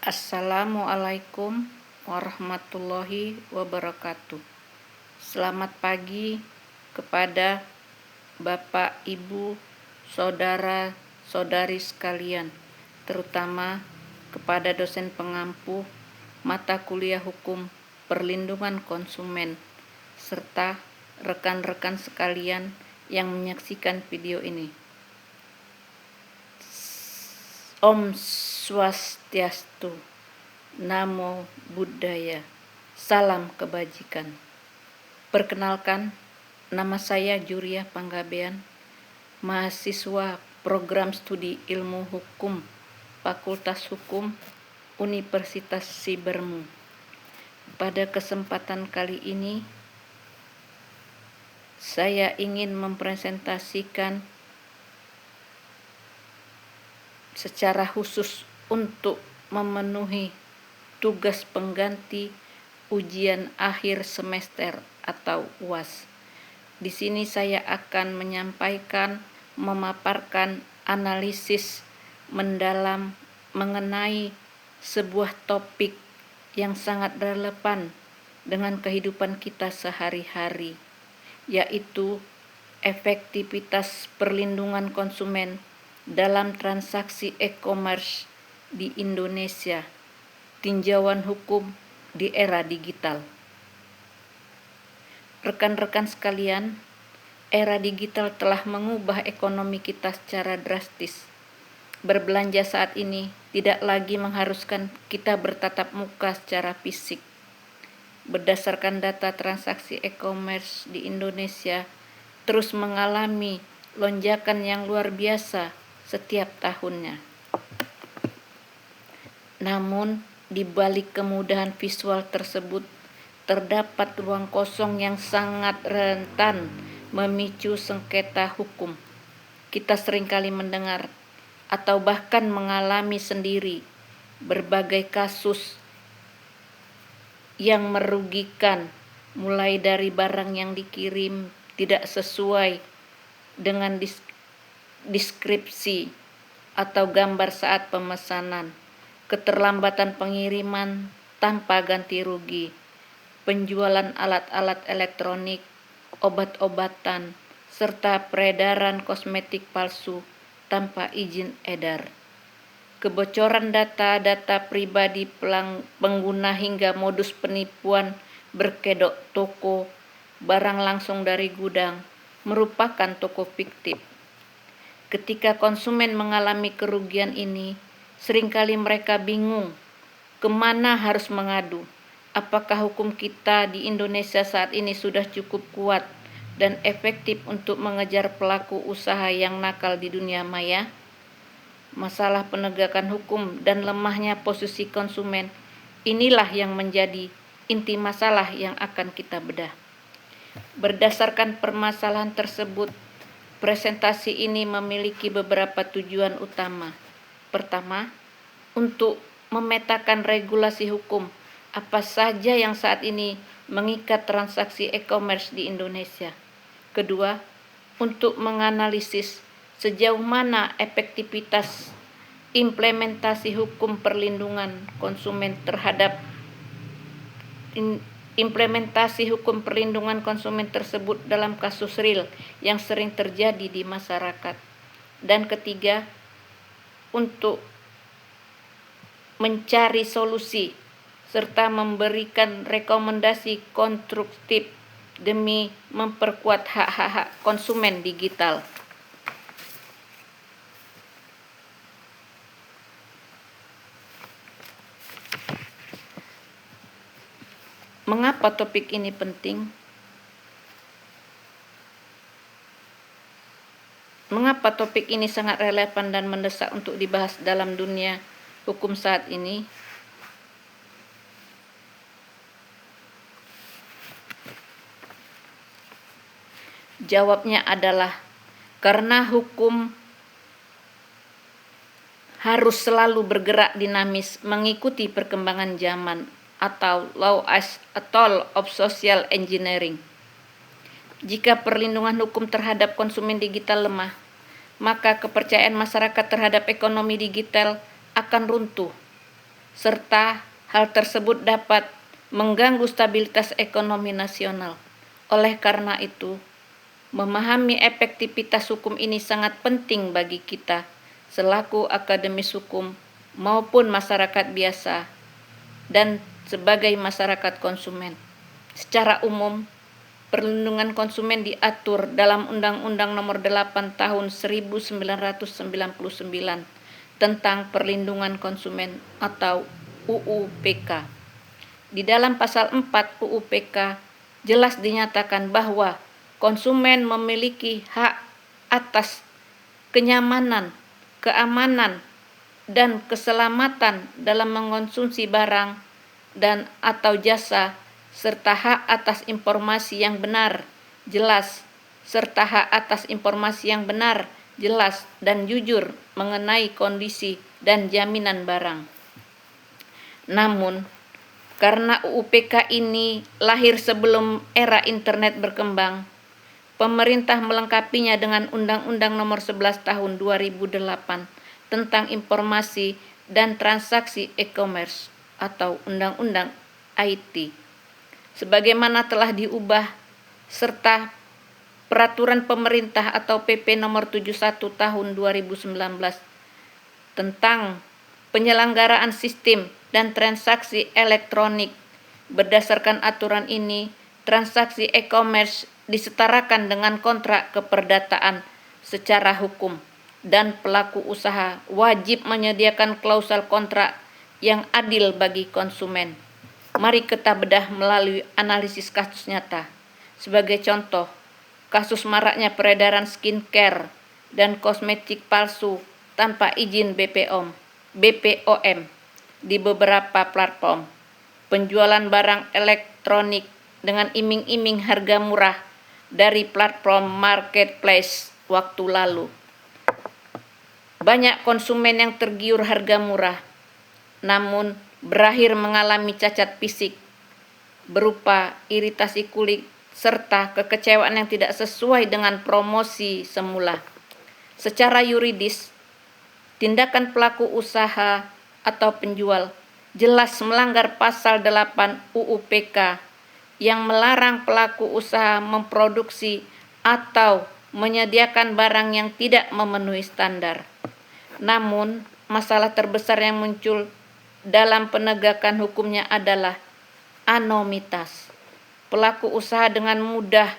Assalamualaikum warahmatullahi wabarakatuh. Selamat pagi kepada Bapak, Ibu, saudara-saudari sekalian, terutama kepada dosen pengampu mata kuliah hukum perlindungan konsumen, serta rekan-rekan sekalian yang menyaksikan video ini. Om Swastiastu, Namo Buddhaya, salam kebajikan. Perkenalkan, nama saya Juria Panggabean, mahasiswa program studi ilmu hukum Fakultas Hukum Universitas Sibermu. Pada kesempatan kali ini, saya ingin mempresentasikan secara khusus untuk memenuhi tugas pengganti ujian akhir semester atau UAS. Di sini saya akan memaparkan analisis mendalam mengenai sebuah topik yang sangat relevan dengan kehidupan kita sehari-hari, yaitu efektivitas perlindungan konsumen dalam transaksi e-commerce di Indonesia, tinjauan hukum di era digital. Rekan-rekan sekalian, era digital telah mengubah ekonomi kita secara drastis. Berbelanja saat ini tidak lagi mengharuskan kita bertatap muka secara fisik. Berdasarkan data transaksi e-commerce di Indonesia terus mengalami lonjakan yang luar biasa setiap tahunnya. Namun, di balik kemudahan visual tersebut, terdapat ruang kosong yang sangat rentan memicu sengketa hukum. Kita seringkali mendengar atau bahkan mengalami sendiri berbagai kasus yang merugikan, mulai dari barang yang dikirim tidak sesuai dengan deskripsi atau gambar saat pemesanan, keterlambatan pengiriman tanpa ganti rugi, penjualan alat-alat elektronik, obat-obatan, serta peredaran kosmetik palsu tanpa izin edar. Kebocoran data pribadi pengguna hingga modus penipuan berkedok toko barang langsung dari gudang merupakan toko fiktif. Ketika konsumen mengalami kerugian ini, seringkali mereka bingung kemana harus mengadu. Apakah hukum kita di Indonesia saat ini sudah cukup kuat dan efektif untuk mengejar pelaku usaha yang nakal di dunia maya? Masalah penegakan hukum dan lemahnya posisi konsumen, inilah yang menjadi inti masalah yang akan kita bedah. Berdasarkan permasalahan tersebut, presentasi ini memiliki beberapa tujuan utama. Pertama, untuk memetakan regulasi hukum apa saja yang saat ini mengikat transaksi e-commerce di Indonesia. Kedua, untuk menganalisis sejauh mana efektivitas implementasi hukum perlindungan konsumen tersebut dalam kasus real yang sering terjadi di masyarakat. Dan ketiga, untuk mencari solusi serta memberikan rekomendasi konstruktif demi memperkuat hak-hak konsumen digital. Mengapa topik ini penting? Mengapa topik ini sangat relevan dan mendesak untuk dibahas dalam dunia hukum saat ini? Jawabnya adalah karena hukum harus selalu bergerak dinamis mengikuti perkembangan zaman, atau law as a tool of social engineering. Jika perlindungan hukum terhadap konsumen digital lemah, maka kepercayaan masyarakat terhadap ekonomi digital akan runtuh. serta hal tersebut dapat mengganggu stabilitas ekonomi nasional. Oleh karena itu, memahami efektivitas hukum ini sangat penting bagi kita selaku akademis hukum maupun masyarakat biasa dan sebagai masyarakat konsumen. Secara umum, perlindungan konsumen diatur dalam Undang-Undang Nomor 8 Tahun 1999 tentang Perlindungan Konsumen atau UU PK. Di dalam pasal 4 UU PK jelas dinyatakan bahwa konsumen memiliki hak atas kenyamanan, keamanan, dan keselamatan dalam mengonsumsi barang dan atau jasa, serta hak atas informasi yang benar, jelas, serta hak atas informasi yang benar, jelas, dan jujur mengenai kondisi dan jaminan barang. Namun, karena UUPK ini lahir sebelum era internet berkembang, pemerintah melengkapinya dengan Undang-Undang Nomor 11 Tahun 2008 tentang Informasi dan Transaksi E-commerce atau Undang-Undang IT, sebagaimana telah diubah, serta Peraturan Pemerintah atau PP Nomor 71 Tahun 2019 tentang penyelenggaraan sistem dan transaksi elektronik. Berdasarkan aturan ini, transaksi e-commerce disetarakan dengan kontrak keperdataan secara hukum, dan pelaku usaha wajib menyediakan klausul kontrak yang adil bagi konsumen. Mari kita bedah melalui analisis kasus nyata. Sebagai contoh, kasus maraknya peredaran skincare dan kosmetik palsu tanpa izin BPOM di beberapa platform, penjualan barang elektronik dengan iming-iming harga murah dari platform marketplace waktu lalu. Banyak konsumen yang tergiur harga murah, namun berakhir mengalami cacat fisik berupa iritasi kulit serta kekecewaan yang tidak sesuai dengan promosi semula. Secara yuridis, tindakan pelaku usaha atau penjual jelas melanggar pasal 8 UU PK yang melarang pelaku usaha memproduksi atau menyediakan barang yang tidak memenuhi standar. Namun, masalah terbesar yang muncul dalam penegakan hukumnya adalah anonimitas. Pelaku usaha dengan mudah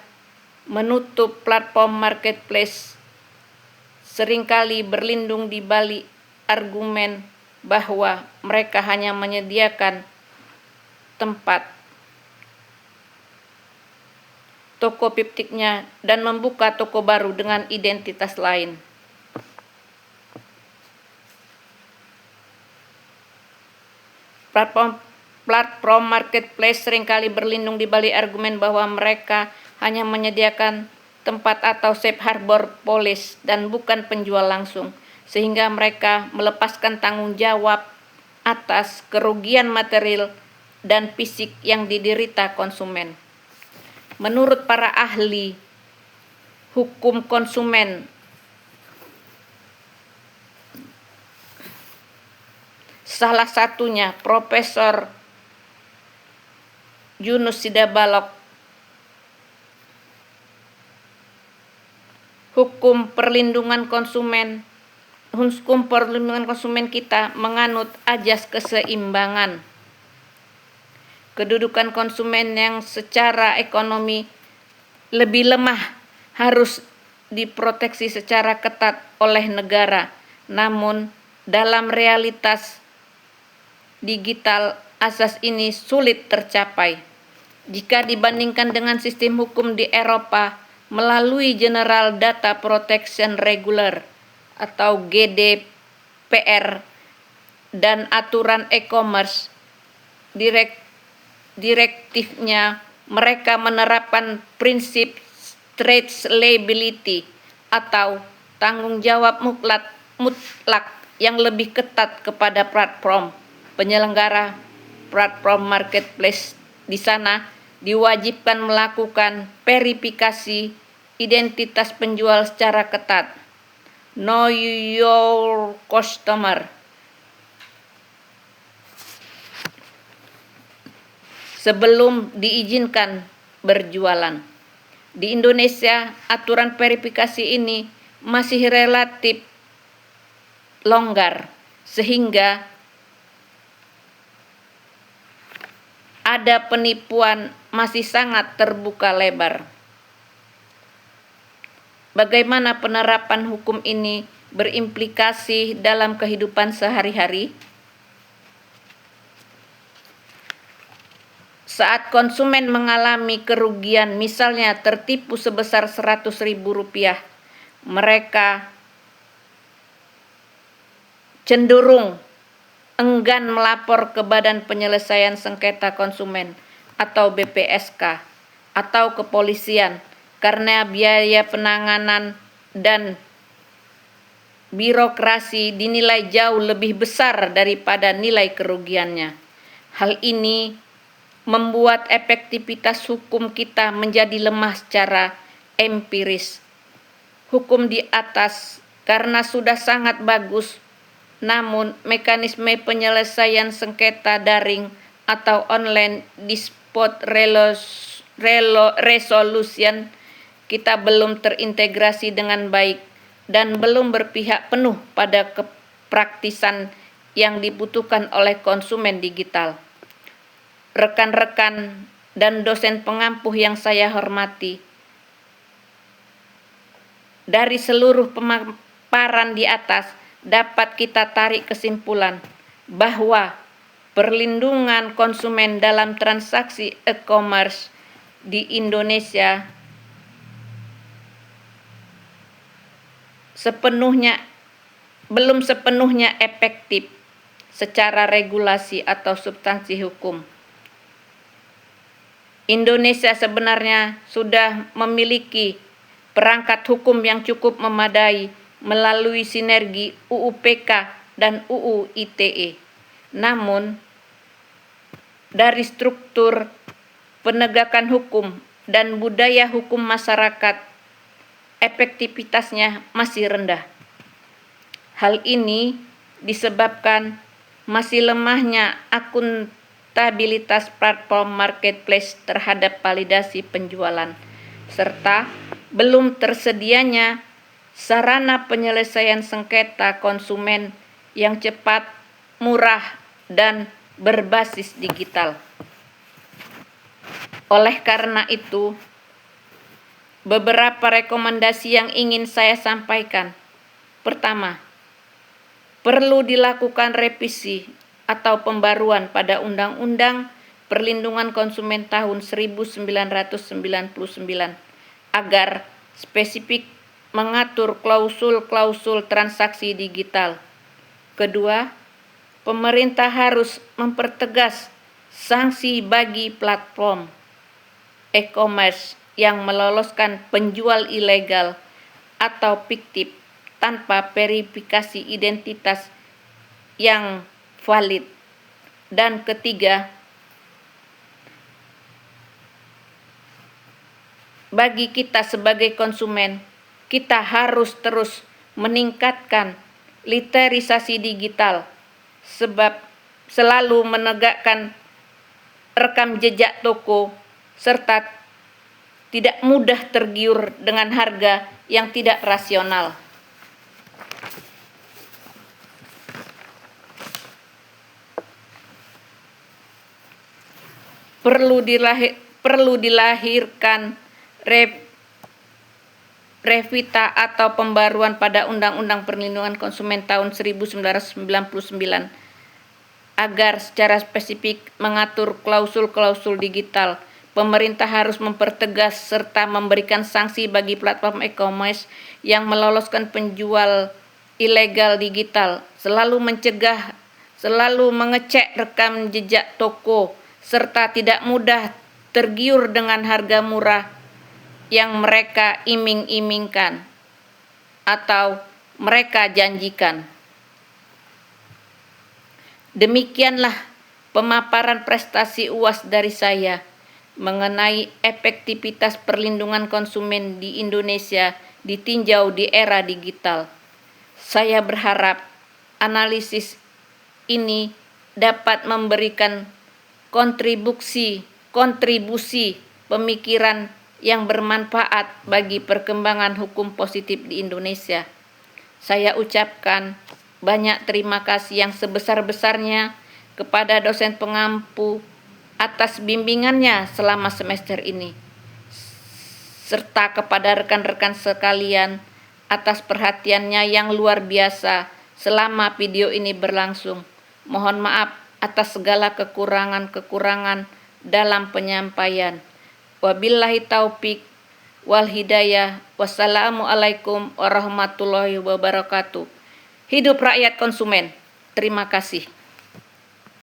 menutup platform marketplace, seringkali berlindung di balik argumen bahwa mereka hanya menyediakan tempat toko fiktifnya dan membuka toko baru dengan identitas lain. Platform marketplace seringkali berlindung di balik argumen bahwa mereka hanya menyediakan tempat atau safe harbor policy dan bukan penjual langsung, sehingga mereka melepaskan tanggung jawab atas kerugian material dan fisik yang diderita konsumen. Menurut para ahli hukum konsumen, salah satunya Profesor Yunus Sidabalok, hukum perlindungan konsumen kita menganut ajas keseimbangan. Kedudukan konsumen yang secara ekonomi lebih lemah harus diproteksi secara ketat oleh negara. Namun, dalam realitas digital, asas ini sulit tercapai. Jika dibandingkan dengan sistem hukum di Eropa melalui General Data Protection Regular atau GDPR dan aturan e-commerce, direktifnya mereka menerapkan prinsip traceability atau tanggung jawab mutlak yang lebih ketat kepada platform penyelenggara platform marketplace. Di sana diwajibkan melakukan verifikasi identitas penjual secara ketat. Know your customer. sebelum diizinkan berjualan. Di Indonesia, aturan verifikasi ini masih relatif longgar, sehingga ada penipuan masih sangat terbuka lebar. Bagaimana penerapan hukum ini berimplikasi dalam kehidupan sehari-hari? Saat konsumen mengalami kerugian, misalnya tertipu sebesar Rp100.000, mereka cenderung enggan melapor ke Badan Penyelesaian Sengketa Konsumen atau BPSK atau kepolisian karena biaya penanganan dan birokrasi dinilai jauh lebih besar daripada nilai kerugiannya. Hal ini membuat efektivitas hukum kita menjadi lemah secara empiris. Hukum di atas karena sudah sangat bagus, namun mekanisme penyelesaian sengketa daring atau online dispute resolution kita belum terintegrasi dengan baik dan belum berpihak penuh pada kepraktisan yang dibutuhkan oleh konsumen digital. Rekan-rekan dan dosen pengampuh yang saya hormati, dari seluruh pemaparan di atas dapat kita tarik kesimpulan bahwa perlindungan konsumen dalam transaksi e-commerce di Indonesia belum sepenuhnya efektif secara regulasi atau substansi hukum. Indonesia sebenarnya sudah memiliki perangkat hukum yang cukup memadai melalui sinergi UU PK dan UU ITE. Namun, dari struktur penegakan hukum dan budaya hukum masyarakat, efektivitasnya masih rendah. Hal ini disebabkan masih lemahnya akuntabilitas platform marketplace terhadap validasi penjualan, serta belum tersedianya sarana penyelesaian sengketa konsumen yang cepat, murah, dan berbasis digital. Oleh karena itu, beberapa rekomendasi yang ingin saya sampaikan. Pertama, perlu dilakukan revisi atau pembaruan pada Undang-Undang Perlindungan Konsumen tahun 1999 agar spesifik mengatur klausul-klausul transaksi digital. Kedua, pemerintah harus mempertegas sanksi bagi platform e-commerce yang meloloskan penjual ilegal atau fiktif tanpa verifikasi identitas yang valid. Dan ketiga, bagi kita sebagai konsumen, kita harus terus meningkatkan literasi digital, sebab selalu menegakkan rekam jejak toko serta tidak mudah tergiur dengan harga yang tidak rasional. Perlu dilahirkan revita atau pembaruan pada Undang-Undang Perlindungan Konsumen tahun 1999 agar secara spesifik mengatur klausul-klausul digital. Pemerintah harus mempertegas serta memberikan sanksi bagi platform e-commerce yang meloloskan penjual ilegal digital, selalu mengecek rekam jejak toko, serta tidak mudah tergiur dengan harga murah yang mereka iming-imingkan atau mereka janjikan. Demikianlah pemaparan prestasi UAS dari saya mengenai efektivitas perlindungan konsumen di Indonesia ditinjau di era digital. Saya berharap analisis ini dapat memberikan kontribusi kontribusi pemikiran yang bermanfaat bagi perkembangan hukum positif di Indonesia. Saya ucapkan banyak terima kasih yang sebesar-besarnya kepada dosen pengampu atas bimbingannya selama semester ini, serta kepada rekan-rekan sekalian atas perhatiannya yang luar biasa selama video ini berlangsung. Mohon maaf atas segala kekurangan-kekurangan dalam penyampaian. Wabillahi taufik wal hidayah. Wassalamualaikum warahmatullahi wabarakatuh. Hidup rakyat konsumen. Terima kasih.